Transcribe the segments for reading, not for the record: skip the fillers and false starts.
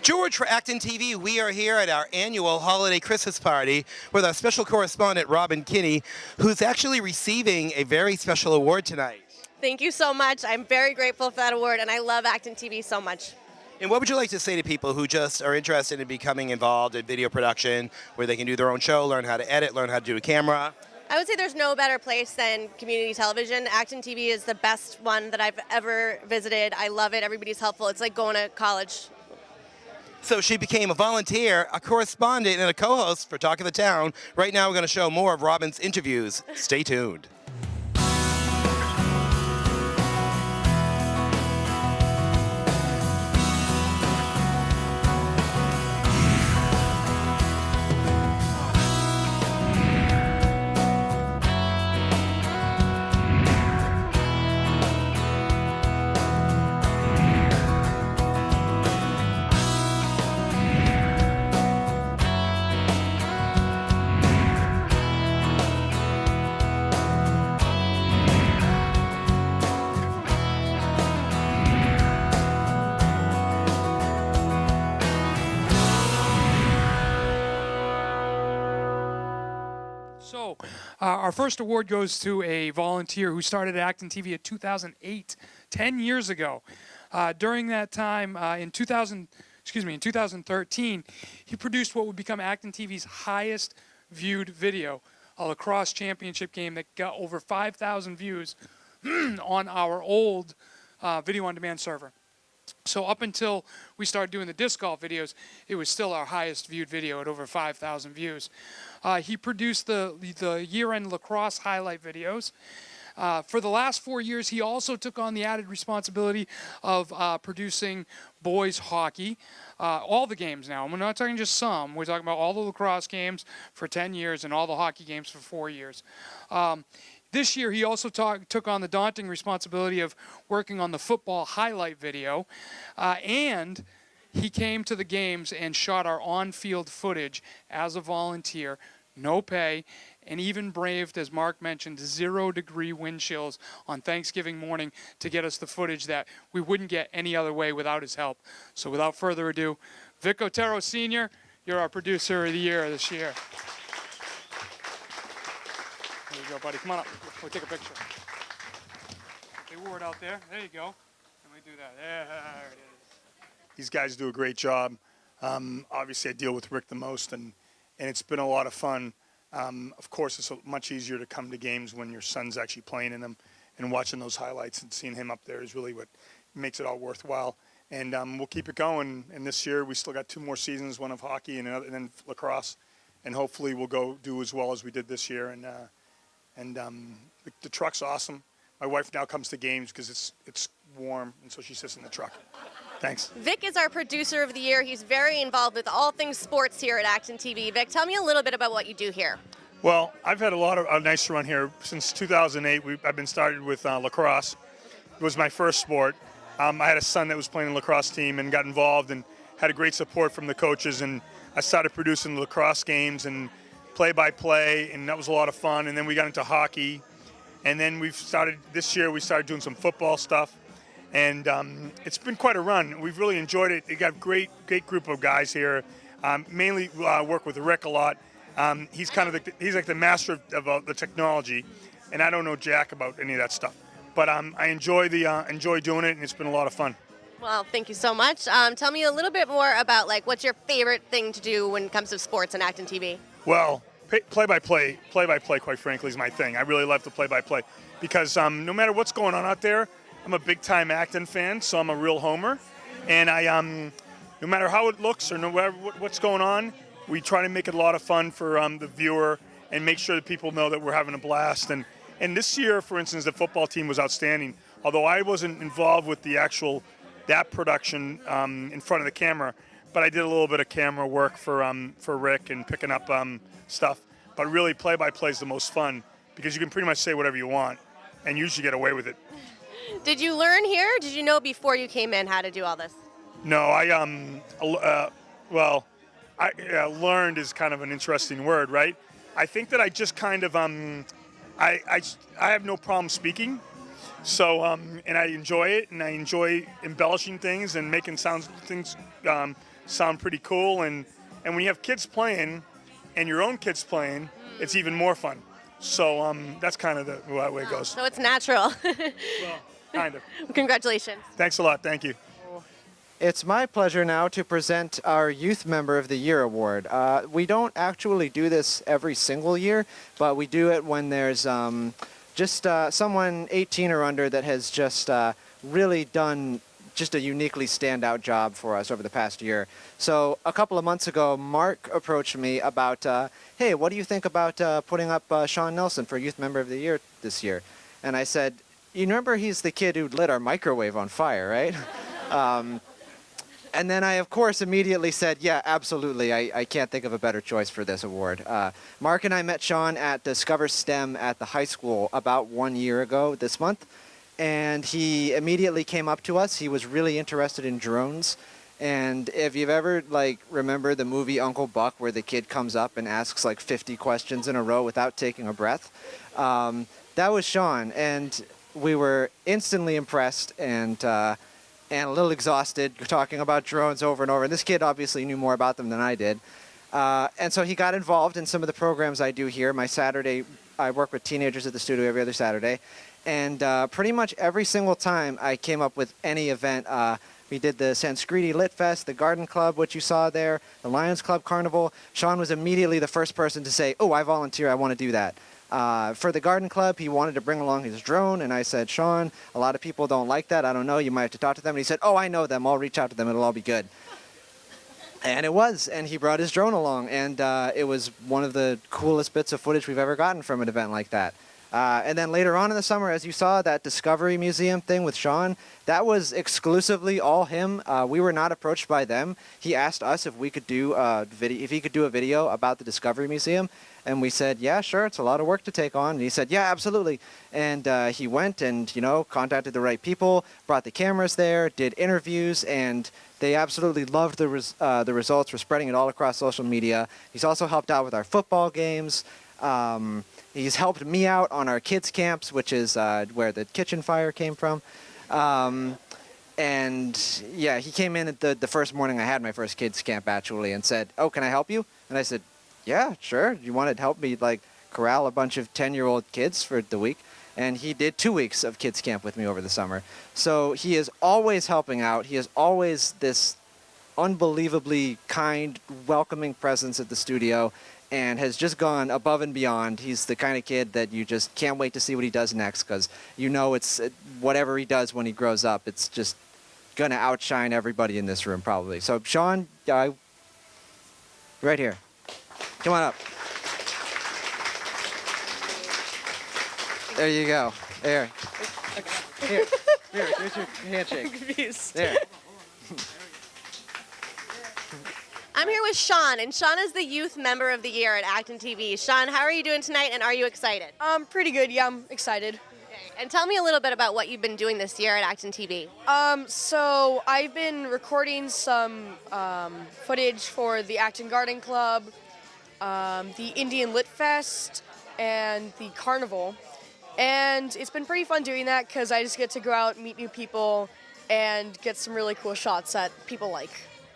George for ActonTV, we are here at our annual holiday Christmas party with our special correspondent, Robin Kinney, who's actually receiving a very special award tonight. Thank you so much. I'm very grateful for that award, and I love ActonTV so much. And what would you like to say to people who just are interested in becoming involved in video production, where they can do their own show, learn how to edit, learn how to do a camera? I would say there's no better place than community television. ActonTV is the best one that I've ever visited. I love it. Everybody's helpful. It's like going to college. So she became a volunteer, a correspondent, and a co-host for Talk of the Town. Right now we're going to show more of Robin's interviews. Stay tuned. So, our first award goes to a volunteer who started at ActonTV in 2008, 10 years ago. During that time, in 2013, he produced what would become ActonTV's highest viewed video, a lacrosse championship game that got over 5,000 views on our old video-on-demand server. So up until we started doing the disc golf videos, it was still our highest viewed video at over 5,000 views. He produced the year-end lacrosse highlight videos. For the last 4 years, he also took on the added responsibility of producing boys hockey, all the games now. We're not talking just some. We're talking about all the lacrosse games for 10 years and all the hockey games for 4 years. This year, he also took on the daunting responsibility of working on the football highlight video, and he came to the games and shot our on-field footage as a volunteer, no pay, and even braved, as Mark mentioned, 0-degree wind chills on Thanksgiving morning to get us the footage that we wouldn't get any other way without his help. So without further ado, Vic Otero Sr., you're our producer of the year this year. There you go, buddy. Come on up. We'll take a picture. They wore it out there. There you go. Can we do that? There it is. These guys do a great job. Obviously, I deal with Rick the most, and it's been a lot of fun. Of course, it's much easier to come to games when your son's actually playing in them, and watching those highlights and seeing him up there is really what makes it all worthwhile. And we'll keep it going. And this year, we still got 2 more seasons, one of hockey and then lacrosse, and hopefully we'll go do as well as we did this year. And the truck's awesome. My wife now comes to games because it's warm, and so she sits in the truck. Thanks. Vic is our producer of the year. He's very involved with all things sports here at ActonTV. Vic, tell me a little bit about what you do here. Well, I've had a nice run here since 2008. I've been started with lacrosse. It was my first sport. I had a son that was playing in the lacrosse team and got involved and had a great support from the coaches. And I started producing the lacrosse games and play-by-play, and that was a lot of fun. And then we got into hockey. And then this year we started doing some football stuff. And it's been quite a run. We've really enjoyed it. We got a great group of guys here. Mainly work with Rick a lot. He's he's like the master of the technology, and I don't know jack about any of that stuff. But I enjoy doing it, and it's been a lot of fun. Well, thank you so much. Tell me a little bit more about what's your favorite thing to do when it comes to sports and ActonTV. Well, play-by-play, quite frankly, is my thing. I really love the play-by-play because no matter what's going on out there, I'm a big-time Acton fan, so I'm a real homer. And no matter how it looks or no matter what's going on, we try to make it a lot of fun for the viewer and make sure that people know that we're having a blast. And this year, for instance, the football team was outstanding. Although I wasn't involved with that production in front of the camera, but I did a little bit of camera work for Rick and picking up stuff. But really, play-by-play is the most fun because you can pretty much say whatever you want and usually get away with it. Did you learn here? Did you know before you came in how to do all this? No, learned is kind of an interesting word, right? I think that I just kind of I have no problem speaking, so and I enjoy it, and I enjoy embellishing things and making things sound pretty cool. And when you have kids playing and your own kids playing, it's even more fun. So that's kind of the way it goes. So it's natural. Well, kind of. Congratulations. Thanks a lot. Thank you. It's my pleasure now to present our Youth Member of the Year award. We don't actually do this every single year, but we do it when there's just someone 18 or under that has just really done just a uniquely standout job for us over the past year. So a couple of months ago, Mark approached me about, hey, what do you think about putting up Sean Nelson for Youth Member of the Year this year? And I said, you remember he's the kid who lit our microwave on fire, right? And then I, of course, immediately said, yeah, absolutely. I can't think of a better choice for this award. Mark and I met Sean at Discover STEM at the high school about 1 year ago this month. And he immediately came up to us. He was really interested in drones. And if you've ever, remember the movie Uncle Buck where the kid comes up and asks, 50 questions in a row without taking a breath, that was Sean. And we were instantly impressed and a little exhausted talking about drones over and over. And this kid obviously knew more about them than I did. And so he got involved in some of the programs I do here. My Saturday, I work with teenagers at the studio every other Saturday. And pretty much every single time I came up with any event, we did the Sanskriti Lit Fest, the Garden Club, which you saw there, the Lions Club Carnival. Sean was immediately the first person to say, oh, I volunteer, I want to do that. For the Garden Club, he wanted to bring along his drone, and I said, Sean, a lot of people don't like that. I don't know, you might have to talk to them. And he said, oh, I know them. I'll reach out to them. It'll all be good. And it was, and he brought his drone along, and it was one of the coolest bits of footage we've ever gotten from an event like that. And then later on in the summer, as you saw, that Discovery Museum thing with Sean, that was exclusively all him. We were not approached by them. He asked us if we could do if he could do a video about the Discovery Museum, and we said, yeah, sure, it's a lot of work to take on. And he said, yeah, absolutely. And he went and, contacted the right people, brought the cameras there, did interviews, and they absolutely loved the results. We're spreading it all across social media. He's also helped out with our football games. He's helped me out on our kids' camps, which is where the kitchen fire came from. And yeah, he came in at the first morning I had my first kids' camp, actually, and said, oh, can I help you? And I said, yeah, sure. You wanted to help me, corral a bunch of 10-year-old kids for the week? And he did 2 weeks of kids' camp with me over the summer. So he is always helping out. He is always this unbelievably kind, welcoming presence at the studio, and has just gone above and beyond. He's the kind of kid that you just can't wait to see what he does next, because it's whatever he does when he grows up, it's just going to outshine everybody in this room probably. So Sean, right here. Come on up. There you go. There. Here, here's your handshake. Confused. There. I'm here with Sean, and Sean is the Youth Member of the Year at ActonTV. Sean, how are you doing tonight, and are you excited? Pretty good. Yeah, I'm excited. Okay. And tell me a little bit about what you've been doing this year at ActonTV. So I've been recording some footage for the Acton Garden Club, the Indian Lit Fest, and the Carnival. And it's been pretty fun doing that because I just get to go out, meet new people, and get some really cool shots that people like.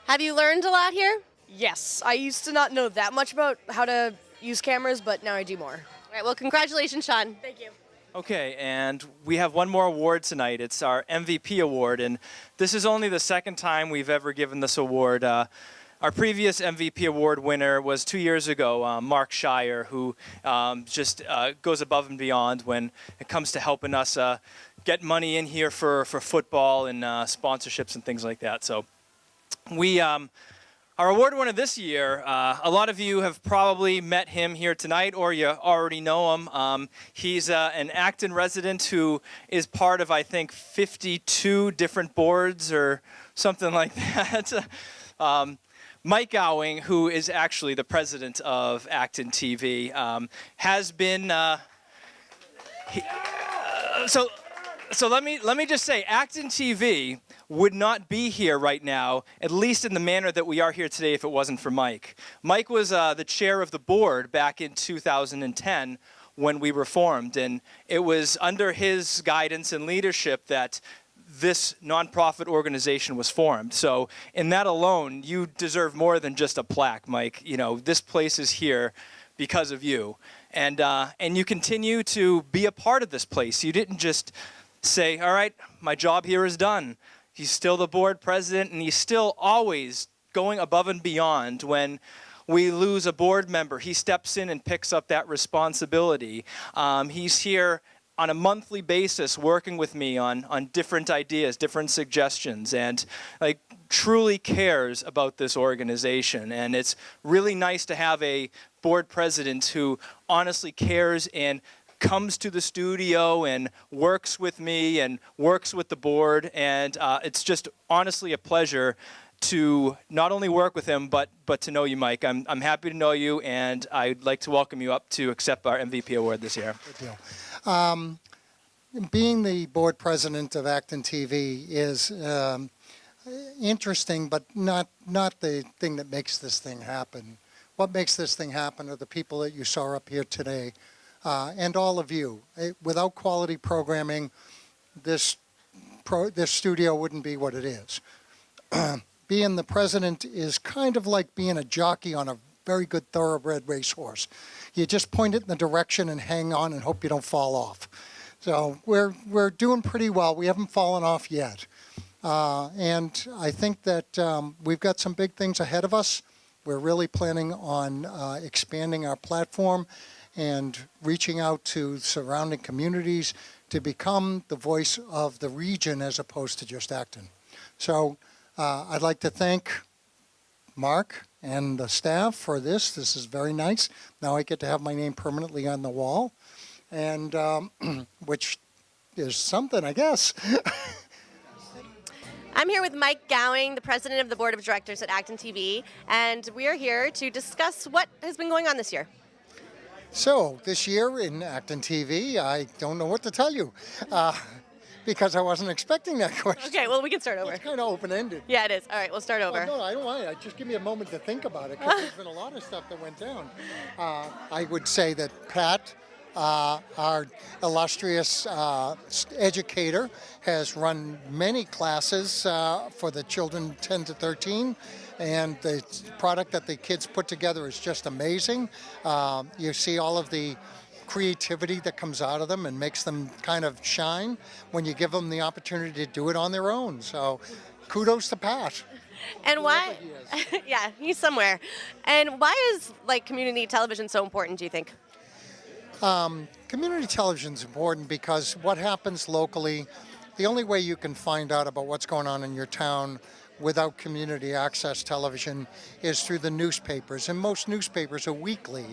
Have you learned a lot here? Yes, I used to not know that much about how to use cameras, but now I do more. All right, well, congratulations, Sean. Thank you. Okay, and we have one more award tonight. It's our MVP award, and this is only the second time we've ever given this award. Our previous MVP award winner was 2 years ago, Mark Shire, who just goes above and beyond when it comes to helping us get money in here for football and sponsorships and things like that. So we, our award winner this year, a lot of you have probably met him here tonight, or you already know him. He's an Acton resident who is part of, I think, 52 different boards or something like that. Mike Gowing, who is actually the president of ActonTV, has been. So let me just say, ActonTV would not be here right now, at least in the manner that we are here today, if it wasn't for Mike. Mike was the chair of the board back in 2010 when we were formed, and it was under his guidance and leadership that this nonprofit organization was formed. So in that alone, you deserve more than just a plaque, Mike. You know, this place is here because of you. And you continue to be a part of this place. You didn't just say, all right, my job here is done. He's still the board president, and he's still always going above and beyond. When we lose a board member, he steps in and picks up that responsibility. He's here on a monthly basis working with me on different ideas, different suggestions, and like truly cares about this organization. And it's really nice to have a board president who honestly cares and comes to the studio and works with me and works with the board. And it's just honestly a pleasure to not only work with him, but to know you, Mike. I'm happy to know you, and I'd like to welcome you up to accept our MVP award this year. Good deal. Being the board president of ActonTV is interesting, but not the thing that makes this thing happen. What makes this thing happen are the people that you saw up here today, and all of you. Without quality programming, this studio wouldn't be what it is. Being the president is kind of like being a jockey on a very good thoroughbred racehorse. You just point it in the direction and hang on and hope you don't fall off. So we're doing pretty well. We haven't fallen off yet. And I think that we've got some big things ahead of us. We're really planning on expanding our platform and reaching out to surrounding communities to become the voice of the region as opposed to just Acton. So I'd like to thank Mark and the staff for this. This is very nice. Now I get to have my name permanently on the wall, and which is something, I guess. I'm here with Mike Gowing, the president of the board of directors at ActonTV, and we are here to discuss what has been going on this year. So this year in ActonTV, I don't know what to tell you. Because I wasn't expecting that question. Okay, well, we can start over. It's kind of open-ended. Yeah, it is. All right, we'll start over. No, I don't want it. Just give me a moment to think about it, because there's been a lot of stuff that went down. I would say that Pat, our illustrious educator, has run many classes for the children 10 to 13, and the product that the kids put together is just amazing. You see all of the creativity that comes out of them and makes them kind of shine when you give them the opportunity to do it on their own. So kudos to Pat. And why? Yeah, he's somewhere. And why is community television so important, do you think? Community television is important because what happens locally, the only way you can find out about what's going on in your town without community access television is through the newspapers, and most newspapers are weekly.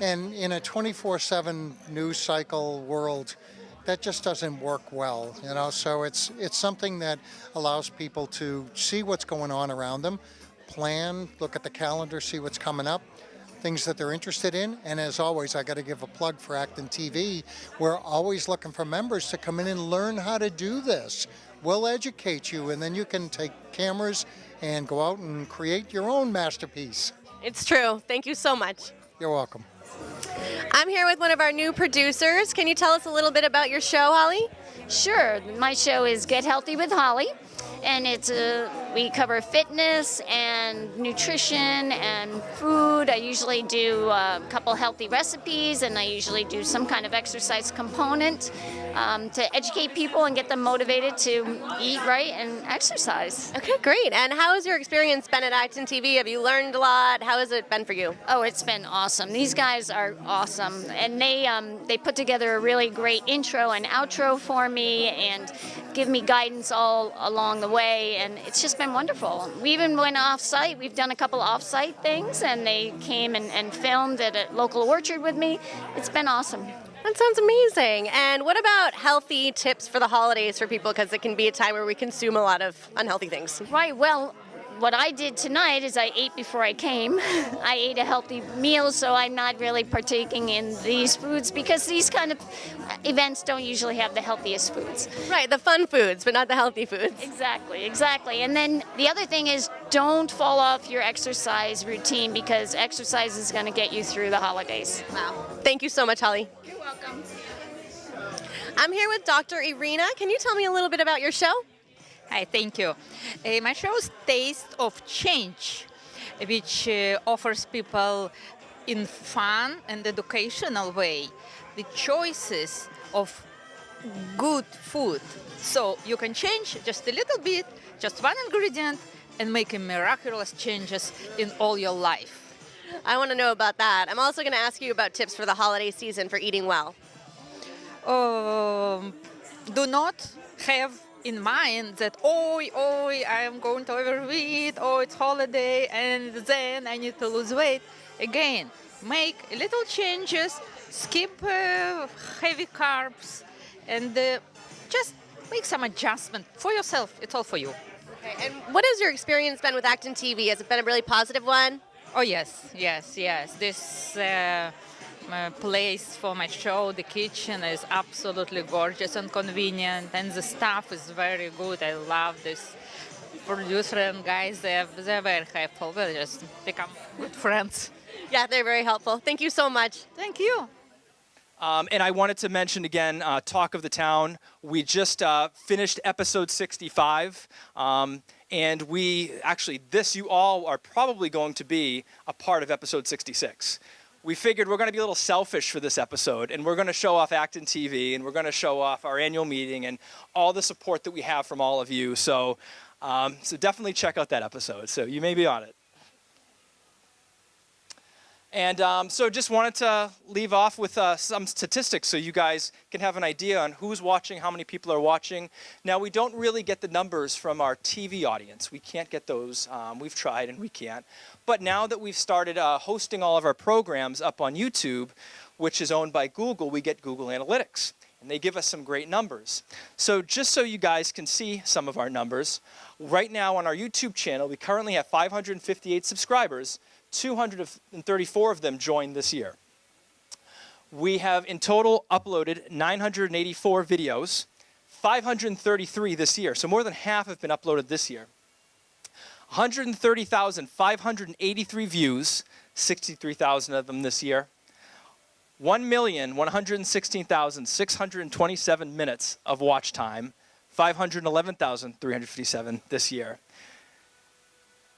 And in a 24/7 news cycle world, that just doesn't work well, you know. So it's something that allows people to see what's going on around them, plan, look at the calendar, see what's coming up, things that they're interested in. And as always, I got to give a plug for ActonTV. We're always looking for members to come in and learn how to do this. We'll educate you, and then you can take cameras and go out and create your own masterpiece. It's true. Thank you so much. You're welcome. I'm here with one of our new producers. Can you tell us a little bit about your show, Holly? Sure. My show is Get Healthy with Holly, and it's we cover fitness and nutrition and food. I usually do a couple healthy recipes, and I usually do some kind of exercise component to educate people and get them motivated to eat right and exercise. Okay, great. And how has your experience been at ActonTV? Have you learned a lot? How has it been for you? Oh, it's been awesome. These guys are awesome, and they put together a really great intro and outro for me and give me guidance all along the way, and it's just been wonderful. We even went off-site. We've done a couple off-site things, and they came and filmed at a local orchard with me. It's been awesome. That sounds amazing. And what about healthy tips for the holidays for people? Because it can be a time where we consume a lot of unhealthy things. Right. Well, what I did tonight is I ate before I came. I ate a healthy meal, so I'm not really partaking in these foods because these kind of events don't usually have the healthiest foods. Right, the fun foods, but not the healthy foods. Exactly, exactly. And then the other thing is don't fall off your exercise routine because exercise is going to get you through the holidays. Wow. Thank you so much, Holly. You're welcome. I'm here with Dr. Irina. Can you tell me a little bit about your show? Hi, thank you. My show is Taste of Change, which offers people in fun and educational way the choices of good food. So you can change just a little bit, just one ingredient, and make a miraculous changes in all your life. I want to know about that. I'm also going to ask you about tips for the holiday season for eating well. Do not have in mind that, oh, I am going to overeat, it's holiday, and then I need to lose weight. Again, make little changes, skip heavy carbs, and just make some adjustment for yourself. It's all for you. Okay. And what has your experience been with ActonTV? Has it been a really positive one? Oh, yes. This place for my show, the kitchen, is absolutely gorgeous and convenient, and the staff is very good. I love this producer and guys. They're very helpful. We just become good friends. Yeah, they're very helpful. Thank you so much. Thank you. And I wanted to mention again, Talk of the Town. We just finished episode 65. And you all are probably going to be a part of episode 66. We figured we're going to be a little selfish for this episode, and we're going to show off ActonTV, and we're going to show off our annual meeting and all the support that we have from all of you. So definitely check out that episode. So you may be on it. And so just wanted to leave off with some statistics so you guys can have an idea on who's watching, how many people are watching. Now, we don't really get the numbers from our TV audience. We can't get those. We've tried and we can't. But now that we've started hosting all of our programs up on YouTube, which is owned by Google, we get Google Analytics. And they give us some great numbers. So just so you guys can see some of our numbers, right now on our YouTube channel, we currently have 558 subscribers. 234 of them joined this year. We have in total uploaded 984 videos, 533 this year. So more than half have been uploaded this year. 130,583 views, 63,000 of them this year. 1,116,627 minutes of watch time, 511,357 this year.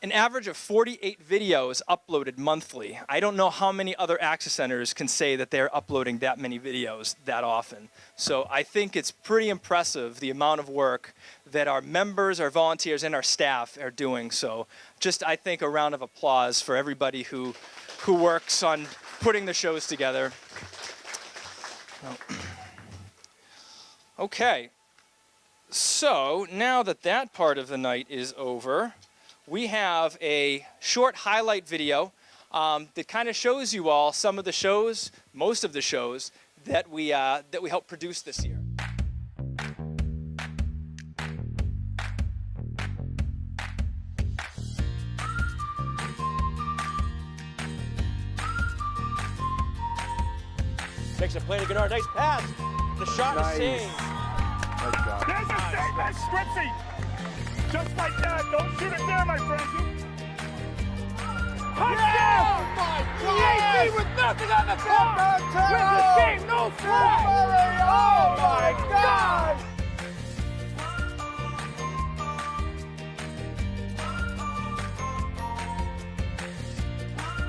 An average of 48 videos uploaded monthly. I don't know how many other access centers can say that they're uploading that many videos that often. So I think it's pretty impressive the amount of work that our members, our volunteers, and our staff are doing. So just, I think, a round of applause for everybody who works on putting the shows together. Okay. So now that that part of the night is over, we have a short highlight video that kind of shows you all some of the shows, most of the shows, that we helped produce this year. Makes a play to Gennard. Nice pass. The shot is saved. There's a save, man. Scripsy. Just like that. Don't shoot it there, my friend. Touchdown! Oh, my God! DEC with nothing on the clock! Win this game, no flag! Oh, my God!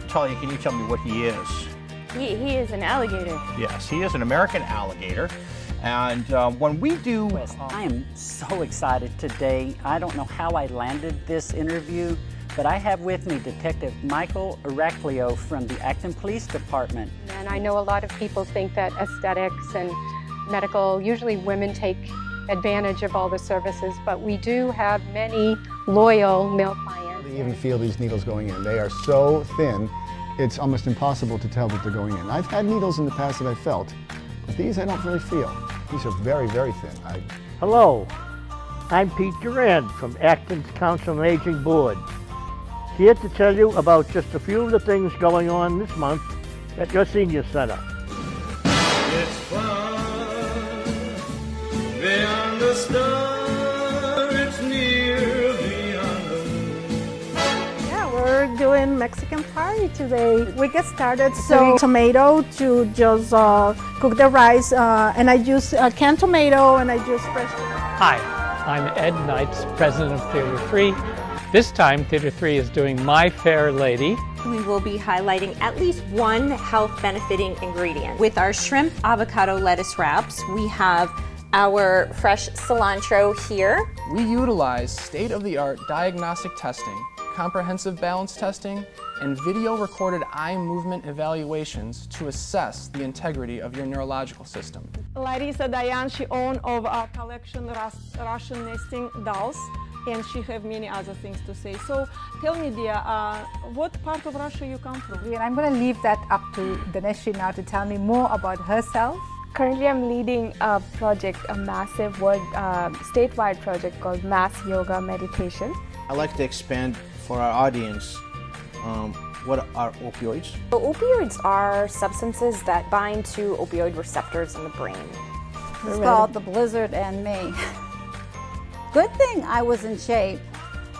Talia, can you tell me what he is? He is an alligator. Yes, he is an American alligator. And when we do... I am so excited today. I don't know how I landed this interview, but I have with me Detective Michael Iraclio from the Acton Police Department. And I know a lot of people think that aesthetics and medical, usually women take advantage of all the services, but we do have many loyal male clients. You even feel these needles going in. They are so thin, it's almost impossible to tell that they're going in. I've had needles in the past that I felt, but these I don't really feel. These are very, very thin. Hello, I'm Pete Durand from Acton's Council on Aging Board. Here to tell you about just a few of the things going on this month at your senior center. It's fun beyond the star, it's near beyond the moon. Yeah, we're doing Mexican party today. We get started so tomato to just cook the rice, and I use canned tomato and I use fresh tomato. Hi, I'm Ed Knights, president of Theater 3. This time, Theater 3 is doing My Fair Lady. We will be highlighting at least one health benefiting ingredient. With our shrimp avocado lettuce wraps, we have our fresh cilantro here. We utilize state-of-the-art diagnostic testing, comprehensive balance testing, and video recorded eye movement evaluations to assess the integrity of your neurological system. Larissa Dayan, she owns of our collection Russian nesting dolls, and she have many other things to say. So tell me, dear, what part of Russia you come from? And I'm going to leave that up to Daneshi now to tell me more about herself. Currently, I'm leading a project, a massive statewide project called Mass Yoga Meditation. I like to expand for our audience what are opioids. So opioids are substances that bind to opioid receptors in the brain. It's called The Blizzard and Me. Good thing I was in shape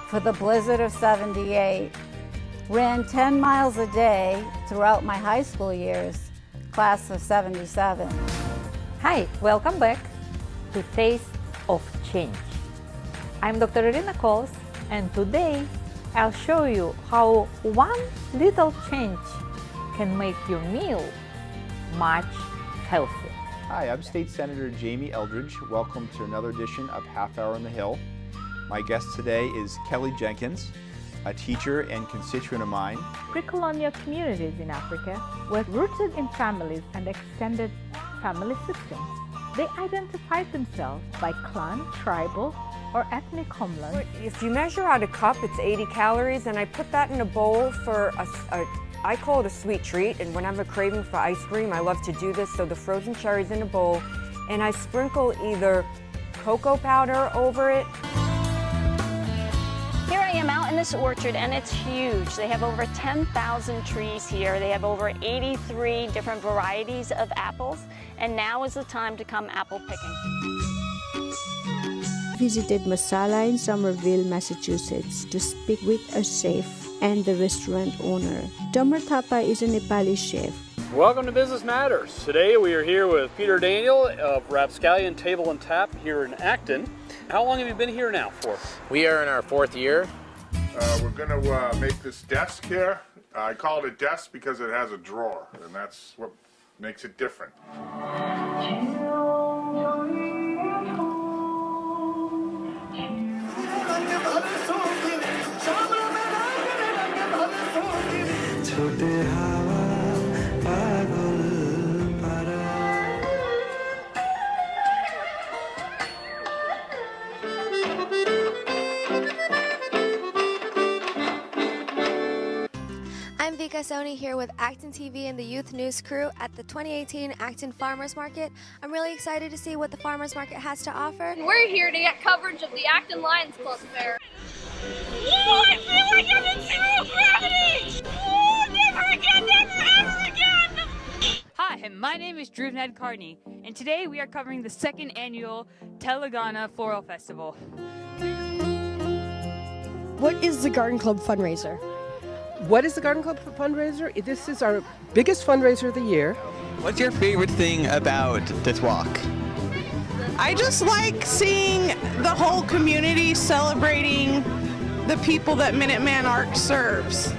for the blizzard of '78. Ran 10 miles a day throughout my high school years, class of '77. Hi, welcome back to Taste of Change. I'm Dr. Irina Kols, and today I'll show you how one little change can make your meal much healthier. Hi, I'm State Senator Jamie Eldridge. Welcome to another edition of Half Hour on the Hill. My guest today is Kelly Jenkins, a teacher and constituent of mine. Pre-colonial communities in Africa were rooted in families and extended family systems. They identified themselves by clan, tribal, or ethnic homeland. If you measure out a cup, it's 80 calories, and I put that in a bowl for I call it a sweet treat, and when I have a craving for ice cream, I love to do this. So the frozen cherries in a bowl, and I sprinkle either cocoa powder over it. Here I am out in this orchard, and it's huge. They have over 10,000 trees here. They have over 83 different varieties of apples, and now is the time to come apple picking. Visited Masala in Somerville, Massachusetts to speak with a chef and the restaurant owner. Tamar Thapa is a Nepali chef. Welcome to Business Matters. Today we are here with Peter Daniel of Rapscallion Table and Tap here in Acton. How long have you been here now for? We are in our 4th year. We're going to make this desk here. I call it a desk because it has a drawer, and that's what makes it different. I'm Vika Soni here with ActonTV and the Youth News crew at the 2018 Acton Farmers Market. I'm really excited to see what the Farmers Market has to offer. We're here to get coverage of the Acton Lions Club Fair. Oh, I feel like I'm in zero gravity! Oh, never again, never ever again! Hi, my name is Drew Ned Carney, and today we are covering the 2nd annual Telangana Floral Festival. What is the Garden Club fundraiser? What is the Garden Club fundraiser? This is our biggest fundraiser of the year. What's your favorite thing about this walk? I just like seeing the whole community celebrating the people that Minuteman Arc serves.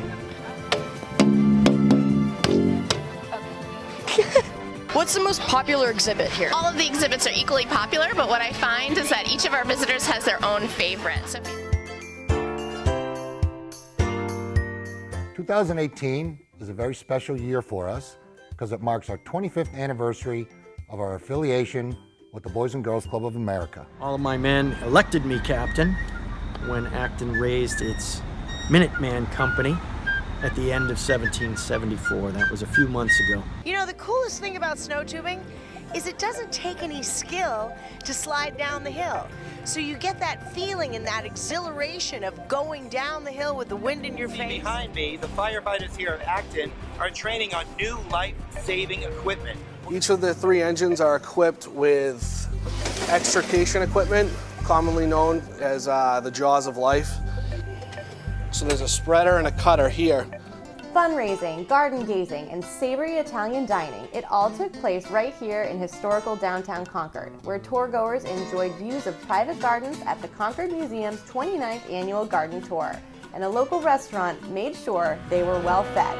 What's the most popular exhibit here? All of the exhibits are equally popular, but what I find is that each of our visitors has their own favorite. So 2018 is a very special year for us because it marks our 25th anniversary of our affiliation with the Boys and Girls Club of America. All of my men elected me captain when Acton raised its Minuteman Company at the end of 1774. That was a few months ago. You know, the coolest thing about snow tubing is it doesn't take any skill to slide down the hill. So you get that feeling and that exhilaration of going down the hill with the wind in your face. Behind me, the firefighters here at Acton are training on new life-saving equipment. Each of the 3 engines are equipped with extrication equipment, commonly known as the jaws of life. So there's a spreader and a cutter here. Fundraising, garden gazing, and savory Italian dining, it all took place right here in historical downtown Concord, where tour-goers enjoyed views of private gardens at the Concord Museum's 29th annual garden tour, and a local restaurant made sure they were well fed.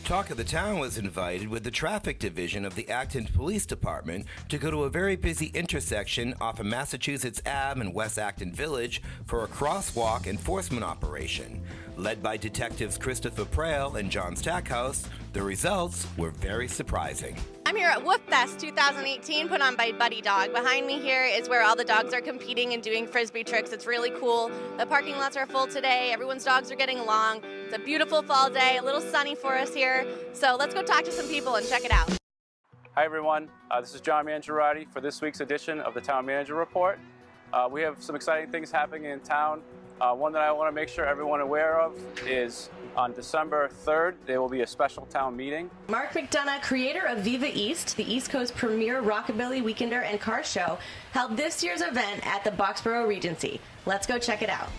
Talk of the Town was invited with the traffic division of the Acton Police Department to go to a very busy intersection off of Massachusetts Ave in West Acton Village for a crosswalk enforcement operation. Led by detectives Christopher Prale and John Stackhouse, the results were very surprising. I'm here at Woof Fest 2018, put on by Buddy Dog. Behind me here is where all the dogs are competing and doing frisbee tricks. It's really cool. The parking lots are full today. Everyone's dogs are getting along. It's a beautiful fall day, a little sunny for us here. So let's go talk to some people and check it out. Hi everyone, this is John Mangiarotti for this week's edition of the Town Manager Report. We have some exciting things happening in town. One that I want to make sure everyone aware of is on December 3rd, there will be a special town meeting. Mark McDonough, creator of Viva East, the East Coast premier rockabilly weekender and car show, held this year's event at the Boxborough Regency. Let's go check it out.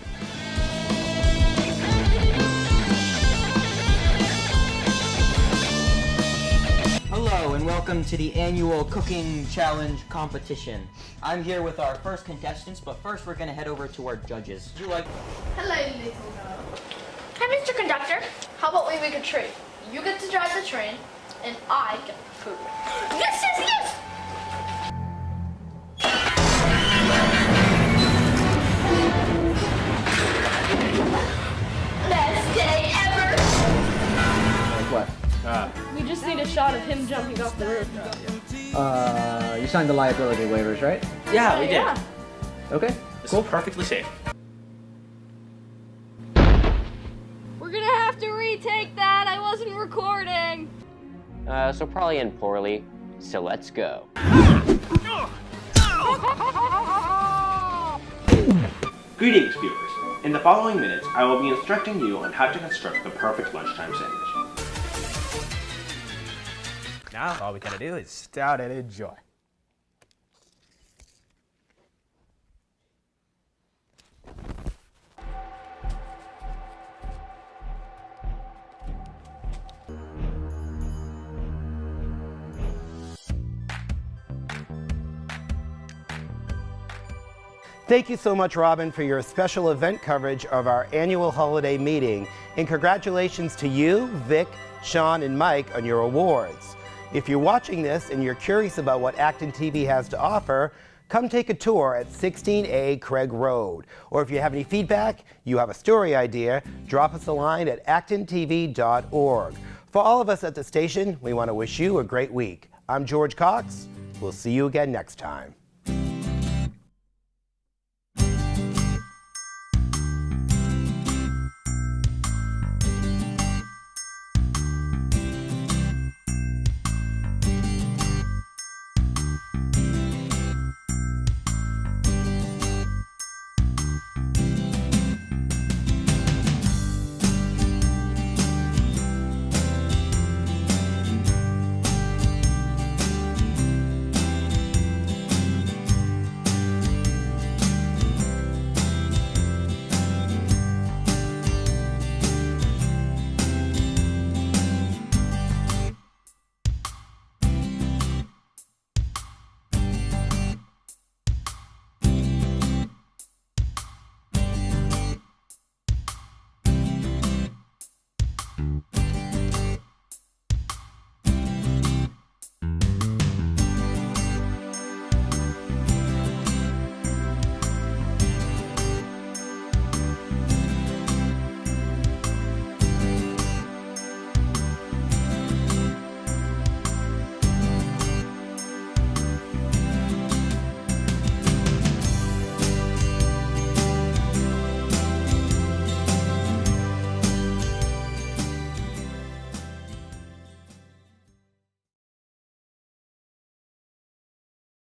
Hello and welcome to the annual Cooking Challenge competition. I'm here with our first contestants, but first we're going to head over to our judges. Would you like... Hello, little girl. Hi, Mr. Conductor. How about we make a trade? You get to drive the train, and I get the food. Yes, yes, yes! Best day ever! What? We just need a shot of him jumping off the roof. You signed the liability waivers, right? Yeah, we did. Yeah. Okay, Cool. Perfectly safe. We're gonna have to retake that. I wasn't recording. So probably end poorly. So let's go. Greetings, viewers. In the following minutes, I will be instructing you on how to construct the perfect lunchtime sandwich. Now, all we gotta do is start and enjoy. Thank you so much, Robin, for your special event coverage of our annual holiday meeting. And congratulations to you, Vic, Sean, and Mike on your awards. If you're watching this and you're curious about what ActonTV has to offer, come take a tour at 16A Craig Road. Or if you have any feedback, you have a story idea, drop us a line at actontv.org. For all of us at the station, we want to wish you a great week. I'm George Cox. We'll see you again next time.